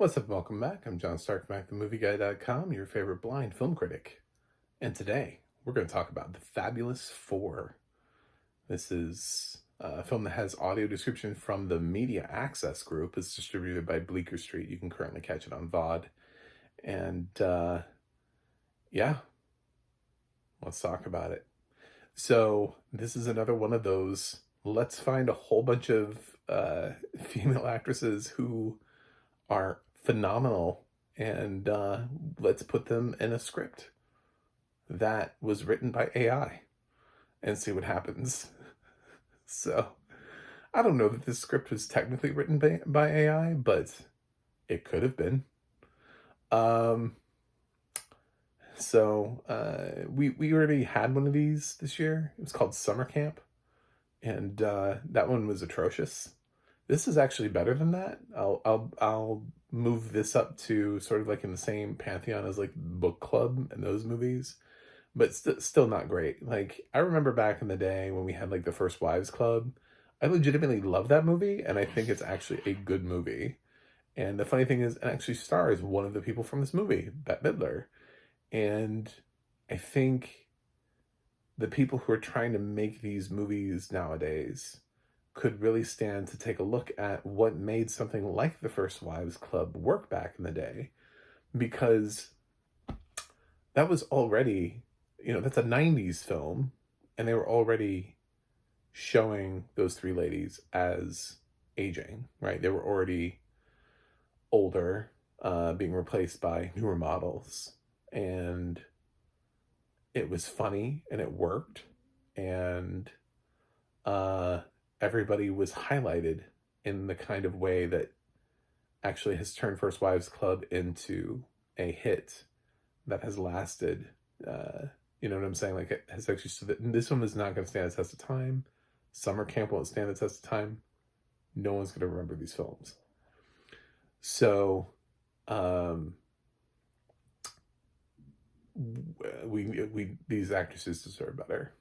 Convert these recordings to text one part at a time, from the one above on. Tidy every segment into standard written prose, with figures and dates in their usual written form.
What's up? Welcome back. I'm John Stark from ActTheMovieGuy.com, your favorite blind film critic. And today, we're going to talk about The Fabulous Four. This is a film that has audio description from the Media Access Group. It's distributed by Bleeker Street. You can currently catch it on VOD. And yeah, let's talk about it. So this is another one of those, let's find a whole bunch of female actresses who are phenomenal and let's put them in a script that was written by AI and see what happens. So I don't know that this script was technically written by AI, but it could have been. We already had one of these this year. It was called Summer Camp, and that one was atrocious. This is actually better than that. I'll move this up to sort of like in the same pantheon as like Book Club and those movies, but still not great. Like, I remember back in the day when we had like the First Wives Club. I legitimately love that movie, and I think it's actually a good movie. And the funny thing is, it actually stars one of the people from this movie, Bette Midler. And I think the people who are trying to make these movies nowadays could really stand to take a look at what made something like the First Wives Club work back in the day, because that was already, that's a 90s film, and they were already showing those three ladies as aging, right? They were already older, being replaced by newer models, and it was funny and it worked, and everybody was highlighted in the kind of way that actually has turned First Wives Club into a hit that has lasted. You know what I'm saying? Like, it has actually stood that this one is not going to stand the test of time. Summer Camp won't stand the test of time. No one's going to remember these films. So, these actresses deserve better.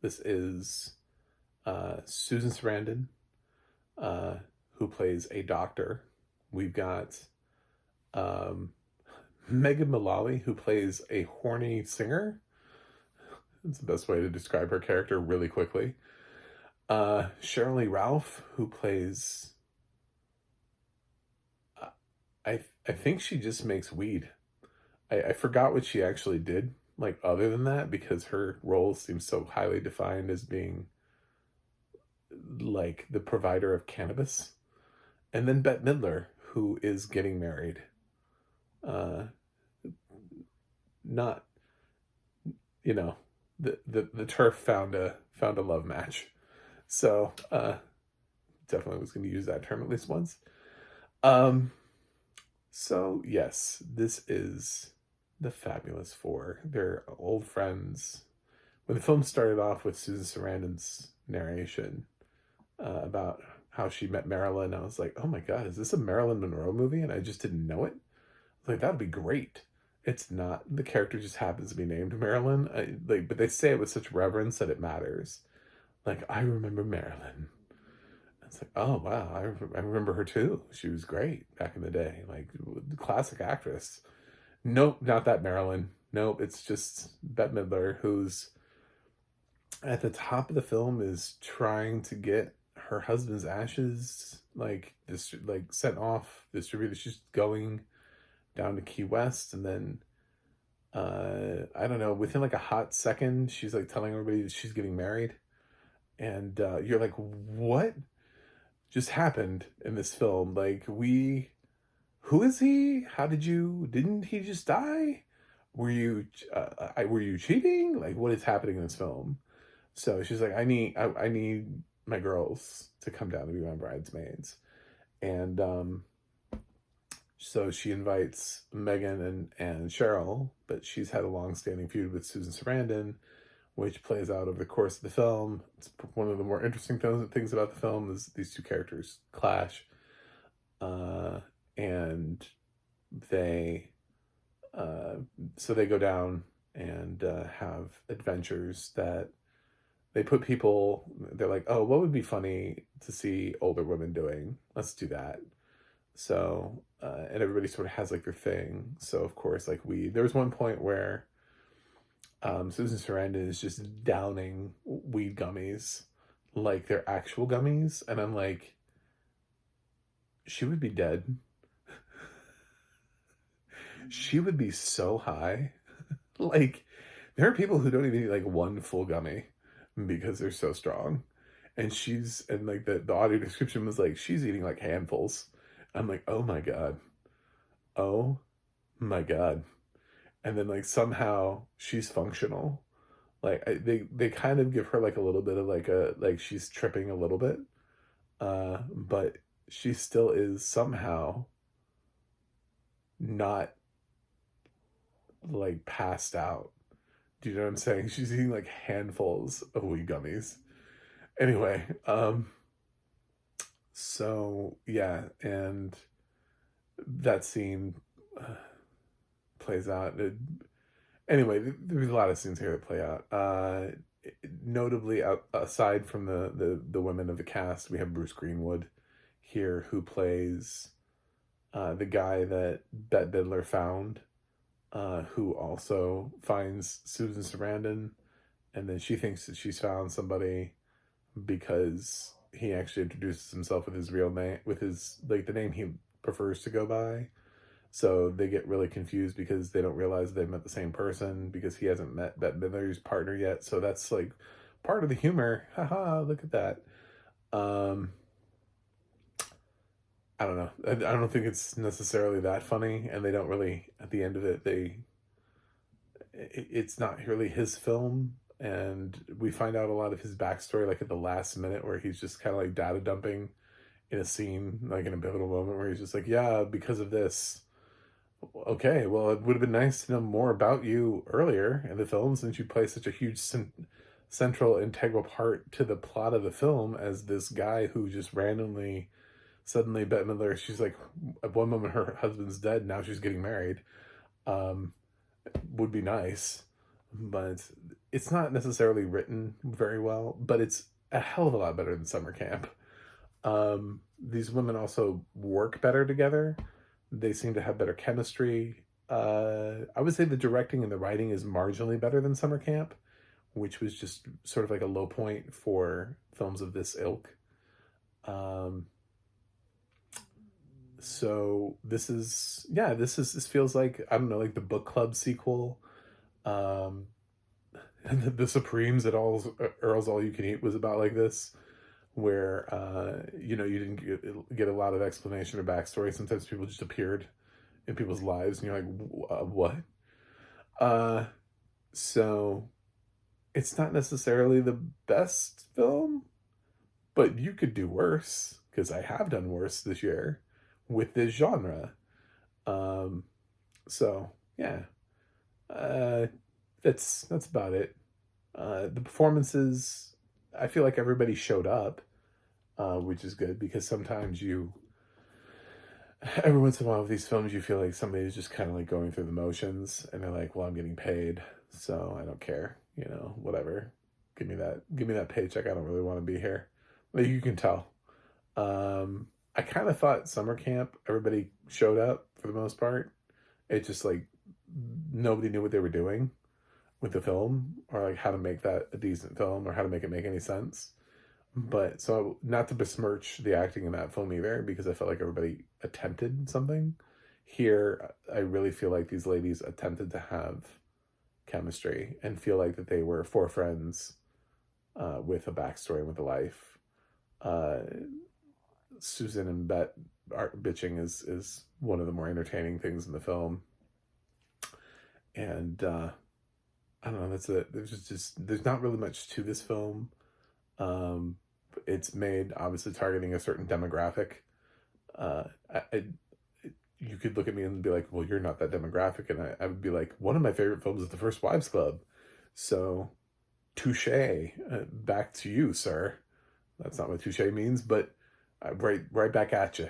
This is Susan Sarandon, who plays a doctor. We've got Mullally, who plays a horny singer. That's the best way to describe her character really quickly. Sheryl Ralph, who plays... I think she just makes weed. I forgot what she actually did, like, other than that, because her role seems so highly defined as being like the provider of cannabis. And then Bette Midler, who is getting married. Not, the turf found a love match. So definitely was going to use that term at least once. So yes, this is The Fabulous Four. They're old friends. When the film started off with Susan Sarandon's narration about how she met Marilyn, I was like, oh my God, is this a Marilyn Monroe movie? And I just didn't know it. I was like, that'd be great. It's not. The character just happens to be named Marilyn. But they say it with such reverence that it matters. Like, I remember Marilyn. It's like, oh wow, I remember her too. She was great back in the day, like classic actress. Nope, not that Marilyn. Nope, it's just Bette Midler, who's at the top of the film is trying to get her husband's ashes sent off, distributed. She's going down to Key West, and then I don't know, within like a hot second, she's like telling everybody that she's getting married, and you're like, what just happened in this film? Like, who is he? Didn't he just die? Were you cheating? Like, what is happening in this film? So she's like, I need my girls to come down to be my bridesmaids. And so she invites Megan and Sheryl, but she's had a long-standing feud with Susan Sarandon, which plays out over the course of the film. It's one of the more interesting things about the film is these two characters clash. And they go down and have adventures that they put people, they're like, oh, what would be funny to see older women doing? Let's do that. So, and everybody sort of has like their thing. So of course, like there was one point where Susan Sarandon is just downing weed gummies like they're actual gummies. And I'm like, she would be dead. She would be so high. Like, there are people who don't even eat like one full gummy because they're so strong. And like the audio description was like, she's eating like handfuls. I'm like, oh my God. Oh my God. And then like somehow she's functional. Like they kind of give her like a little bit of like she's tripping a little bit. But she still is somehow not like passed out. Do you know what I'm saying? She's eating like handfuls of weed gummies. Anyway, so yeah, and that scene plays out. Anyway, there's a lot of scenes here that play out. Notably, aside from the women of the cast, we have Bruce Greenwood here, who plays the guy that Bette Midler found, who also finds Susan Sarandon, and then she thinks that she's found somebody because he actually introduces himself with his real name, with his like the name he prefers to go by. So they get really confused because they don't realize they met the same person because he hasn't met Bette Midler's partner yet. So that's like part of the humor. Haha, look at that. I don't know. I don't think it's necessarily that funny, and they don't really, at the end of it, it's not really his film, and we find out a lot of his backstory like at the last minute where he's just kind of like data dumping in a scene, like in a pivotal moment where he's just like, yeah, because of this. Okay, well, it would have been nice to know more about you earlier in the film, since you play such a huge central integral part to the plot of the film as this guy who just randomly suddenly Bette Midler, she's like, at one moment her husband's dead, now she's getting married. Would be nice, but it's not necessarily written very well, but it's a hell of a lot better than summer camp. These women also work better together. They seem to have better chemistry. I would say the directing and the writing is marginally better than summer camp, which was just sort of like a low point for films of this ilk. So this feels like, I don't know, like the book club sequel. And the Supremes at Earl's All You Can Eat was about like this, where you didn't get a lot of explanation or backstory. Sometimes people just appeared in people's lives and you're like, what? So it's not necessarily the best film, but you could do worse, because I have done worse this year with this genre. So yeah, that's about it. The performances, I feel like everybody showed up, which is good, because sometimes every once in a while with these films, you feel like somebody's just kind of like going through the motions, and they're like, well, I'm getting paid, so I don't care, whatever. Give me that paycheck. I don't really want to be here. Like, you can tell. I kind of thought summer camp, everybody showed up for the most part. It just like nobody knew what they were doing with the film, or like how to make that a decent film, or how to make it make any sense. But so, not to besmirch the acting in that film either, because I felt like everybody attempted something. Here, I really feel like these ladies attempted to have chemistry and feel like that they were four friends with a backstory and with a life. Susan and Bette bitching is one of the more entertaining things in the film. And I don't know, there's not really much to this film. It's made obviously targeting a certain demographic. You could look at me and be like, well, you're not that demographic, and I would be like, one of my favorite films is The First Wives Club. So touche, back to you, sir. That's not what touche means, but right back at you.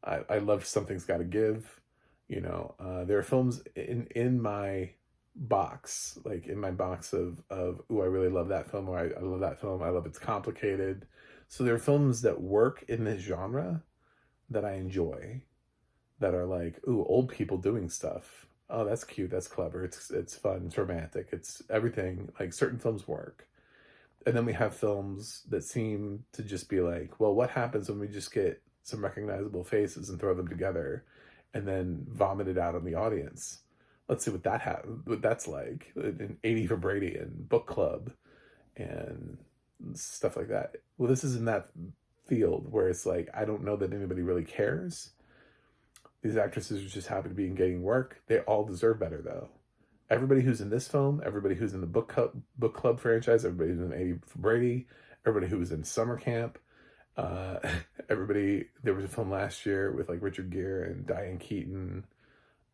I love Something's Gotta Give. There are films in my box, like in my box of ooh, I really love that film, or I love that film, I love It's Complicated. So there are films that work in this genre that I enjoy that are like, ooh, old people doing stuff. Oh, that's cute, that's clever, it's fun, it's romantic, it's everything. Like certain films work. And then we have films that seem to just be like, well, what happens when we just get some recognizable faces and throw them together and then vomit it out on the audience? Let's see what that's like in 80 for Brady and Book Club and stuff like that. Well, this is in that field where it's like, I don't know that anybody really cares. These actresses just happen to be getting work. They all deserve better, though. Everybody who's in this film, everybody who's in the book club franchise, everybody who's in 80 for Brady, everybody who was in Summer Camp, uh, everybody. There was a film last year with like Richard Gere and Diane Keaton,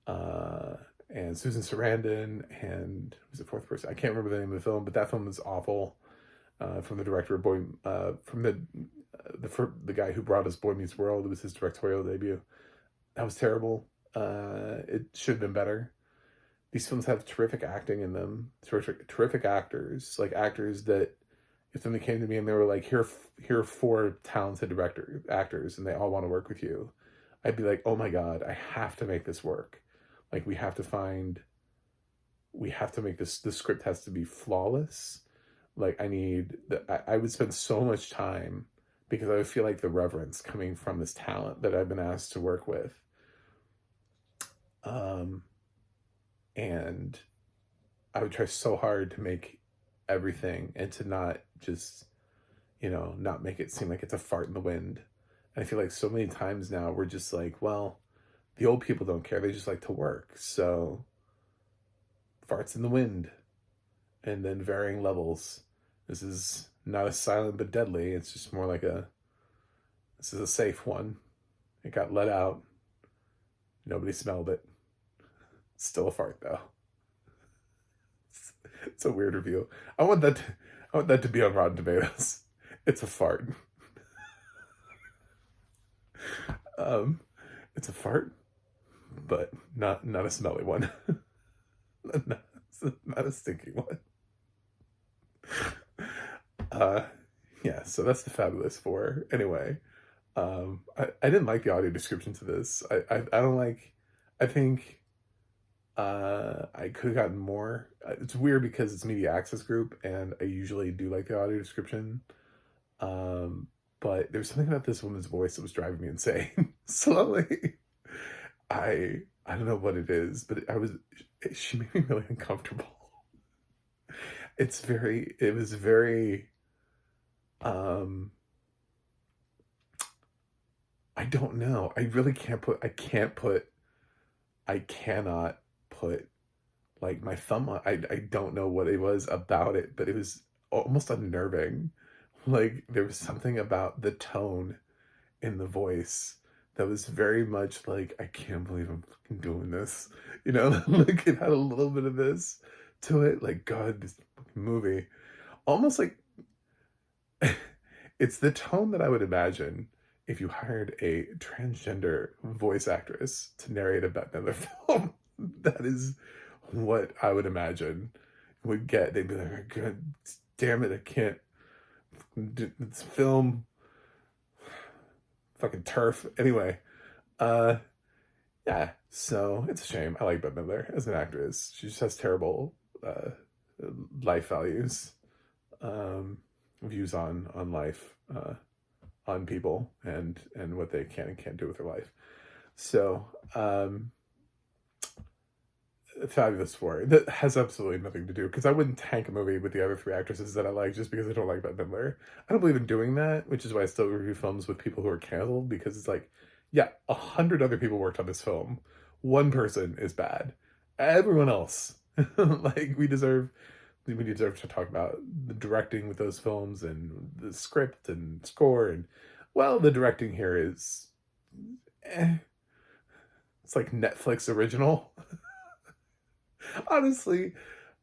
and Susan Sarandon, and who's the fourth person? I can't remember the name of the film, but that film is awful. From the director of from the guy who brought us Boy Meets World. It was his directorial debut. That was terrible. It should have been better. These films have terrific acting in them, terrific actors, like actors that if somebody came to me and they were like, here are four talented actors, and they all want to work with you, I'd be like, oh my God, I have to make this work. Like we have to make this, the script has to be flawless. Like I would spend so much time because I would feel like the reverence coming from this talent that I've been asked to work with. And I would try so hard to make everything and to not just, not make it seem like it's a fart in the wind. And I feel like so many times now we're just like, well, the old people don't care. They just like to work. So farts in the wind and then varying levels. This is not as silent but deadly. It's just more like this is a safe one. It got let out. Nobody smelled it. Still a fart though. It's a weird review. I want that to be on Rotten Tomatoes. It's a fart. It's a fart, but not a smelly one. not a stinky one. Yeah, so that's the Fabulous Four. Anyway, I didn't like the audio description to this. I don't like. I think I could have gotten more. It's weird because it's Media Access Group, and I usually do like the audio description. But there's something about this woman's voice that was driving me insane. Slowly, I don't know what it is, but she made me really uncomfortable. It was very. I don't know. I really I cannot put like my thumb on. I don't know what it was about it, but it was almost unnerving. Like there was something about the tone in the voice that was very much like, I can't believe I'm fucking doing this. Like it had a little bit of this to it. Like, God, this movie. Almost like it's the tone that I would imagine if you hired a transgender voice actress to narrate a Bette Midler film. That is what I would imagine would get. They'd be like, God damn it, I can't do this film. Fucking turf. Anyway, yeah, so it's a shame. I like Bette Midler as an actress. She just has terrible life values, views on life, on people, and what they can and can't do with their life. So, Fabulous Four. That has absolutely nothing to do, because I wouldn't tank a movie with the other three actresses that I like just because I don't like Bette Midler. I don't believe in doing that, which is why I still review films with people who are canceled, because it's like, yeah, 100 other people worked on this film. One person is bad. Everyone else, like, we deserve to talk about the directing with those films and the script and score, and well, the directing here is, it's like Netflix original. Honestly,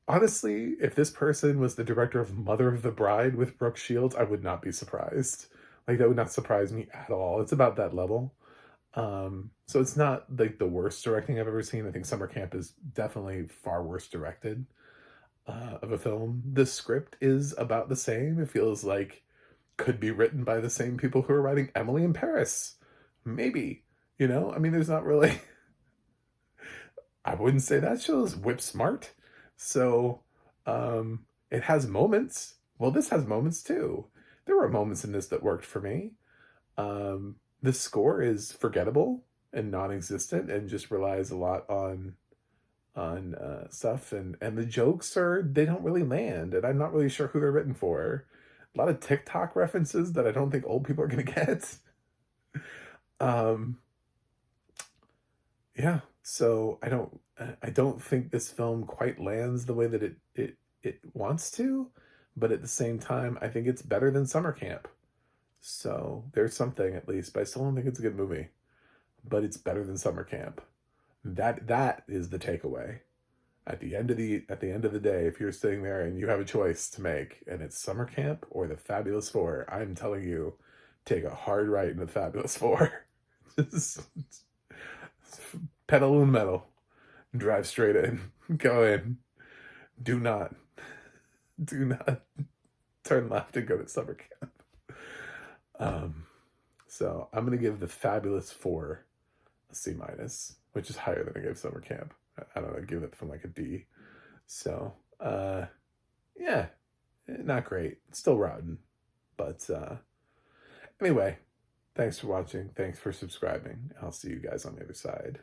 if this person was the director of Mother of the Bride with Brooke Shields, I would not be surprised. Like, that would not surprise me at all. It's about that level. So it's not like the worst directing I've ever seen. I think Summer Camp is definitely far worse directed of a film. The script is about the same. It feels like could be written by the same people who are writing Emily in Paris. maybe, you know, I mean, there's not really, I wouldn't say that show's whip smart. So, it has moments. Well, this has moments too. There were moments in this that worked for me. The score is forgettable and non-existent and just relies a lot on stuff, and the jokes are, they don't really land, and I'm not really sure who they're written for. A lot of TikTok references that I don't think old people are gonna get. Um, yeah, so I don't think this film quite lands the way that it wants to, but at the same time, I think it's better than Summer Camp. So there's something, at least, but I still don't think it's a good movie. But it's better than Summer Camp. That is the takeaway. At the end of the day, if you're sitting there and you have a choice to make, and it's Summer Camp or The Fabulous Four, I'm telling you, take a hard right in The Fabulous Four. Just pedal and metal, drive straight in, go in. Do not turn left and go to Summer Camp. So I'm gonna give The Fabulous Four a C minus, which is higher than I gave Summer Camp. I don't know, give it from like a D. So, yeah, not great. Still rotten. But anyway, thanks for watching. Thanks for subscribing. I'll see you guys on the other side.